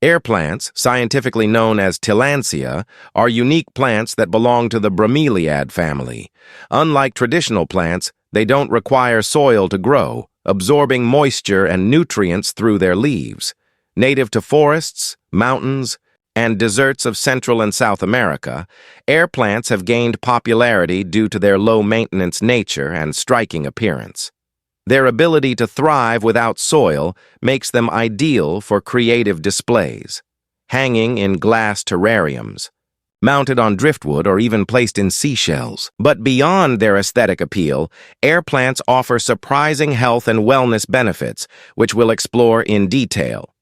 Air plants, scientifically known as Tillandsia, are unique plants that belong to the bromeliad family. Unlike traditional plants, they don't require soil to grow, absorbing moisture and nutrients through their leaves. Native to forests, mountains, and deserts of Central and South America, air plants have gained popularity due to their low-maintenance nature and striking appearance. Their ability to thrive without soil makes them ideal for creative displays, hanging in glass terrariums, mounted on driftwood, or even placed in seashells. But beyond their aesthetic appeal, air plants offer surprising health and wellness benefits, which we'll explore in detail.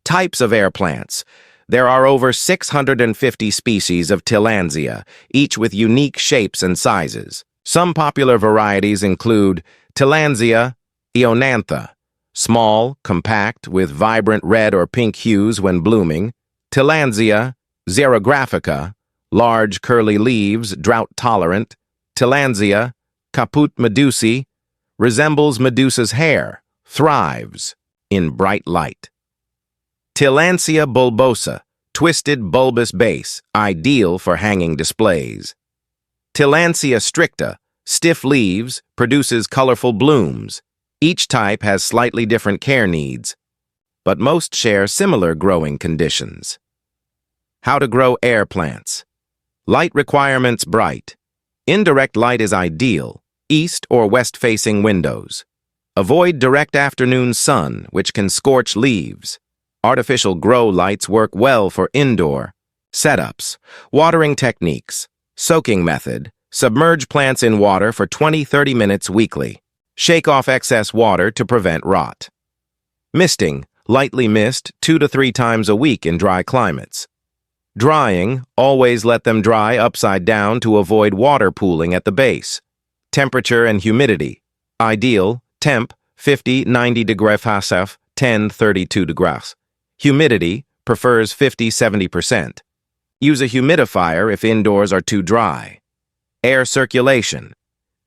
Types of air plants. There are over 650 species of Tillandsia, each with unique shapes and sizes. Some popular varieties include Tillandsia ionantha, small, compact, with vibrant red or pink hues when blooming. Tillandsia xerographica, large, curly leaves, drought-tolerant. Tillandsia caput medusae, resembles Medusa's hair, thrives in bright light. Tillandsia bulbosa, twisted bulbous base, ideal for hanging displays. Tillandsia stricta, stiff leaves, produces colorful blooms. Each type has slightly different care needs, but most share similar growing conditions. How to grow air plants. Light requirements bright. Indirect light is ideal, east or west-facing windows. Avoid direct afternoon sun, which can scorch leaves. Artificial grow lights work well for indoor setups. Watering techniques. Soaking method. Submerge plants in water for 20-30 minutes weekly. Shake off excess water to prevent rot. Misting. Lightly mist 2 to 3 times a week in dry climates. Drying. Always let them dry upside down to avoid water pooling at the base. Temperature and humidity. Ideal. Temp 50-90 degrees Celsius, 10-32 degrees. Humidity prefers 50-70%. Use a humidifier if indoors are too dry. Air circulation.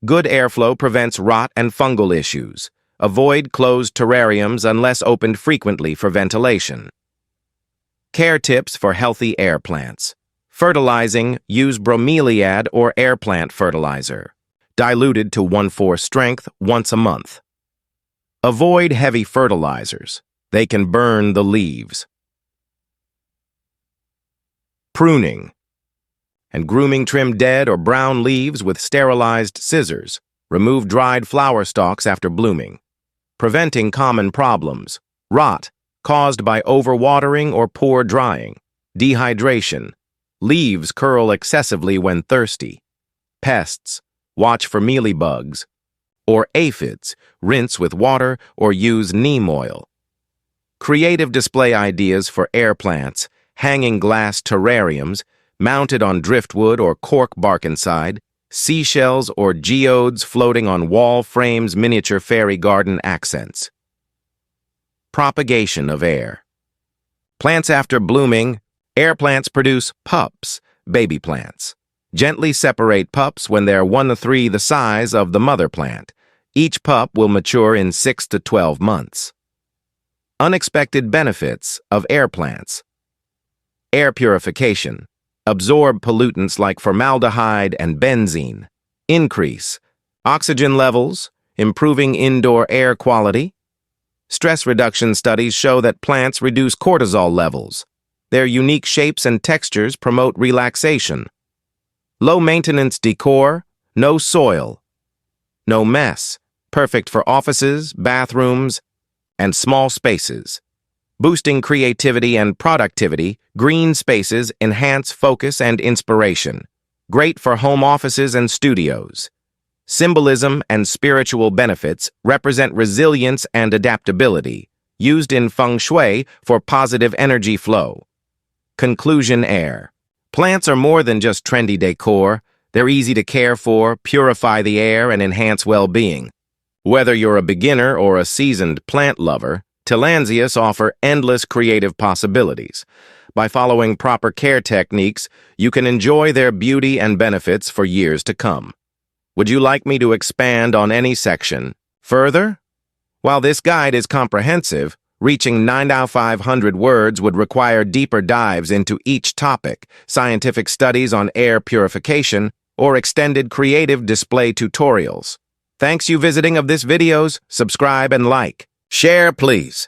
Good airflow prevents rot and fungal issues. Avoid closed terrariums unless opened frequently for ventilation. Care tips for healthy air plants. Fertilizing, use bromeliad or air plant fertilizer, diluted to 1/4 strength once a month. Avoid heavy fertilizers. They can burn the leaves. Pruning and grooming. Trim dead or brown leaves with sterilized scissors. Remove dried flower stalks after blooming. Preventing common problems. Rot, caused by overwatering or poor drying. Dehydration. Leaves curl excessively when thirsty. Pests. Watch for mealybugs. Or aphids. Rinse with water or use neem oil. Creative display ideas for air plants. Hanging glass terrariums, mounted on driftwood or cork bark inside, seashells or geodes floating on wall frames. Miniature fairy garden accents. Propagation of air. Plants after blooming. Air plants produce pups, baby plants. Gently separate pups when they're 1 to 3 the size of the mother plant. Each pup will mature in 6 to 12 months. Unexpected benefits of air plants. Air purification. Absorb pollutants like formaldehyde and benzene. Increase oxygen levels, improving indoor air quality. Stress reduction studies show that plants reduce cortisol levels. Their unique shapes and textures promote relaxation. Low-maintenance decor, no soil, no mess, perfect for offices, bathrooms, and small spaces. Boosting creativity and productivity, green spaces enhance focus and inspiration. Great for home offices and studios. Symbolism and spiritual benefits represent resilience and adaptability, used in feng shui for positive energy flow. Conclusion. Air plants are more than just trendy decor. They're easy to care for, purify the air, and enhance well-being. Whether you're a beginner or a seasoned plant lover, Tillandsias offer endless creative possibilities. By following proper care techniques, you can enjoy their beauty and benefits for years to come. Would you like me to expand on any section further? While this guide is comprehensive, Reaching 9 out of 500 words would require deeper dives into each topic, scientific studies on air purification, or extended creative display tutorials. Thanks you visiting of this videos, subscribe and like. Share, please.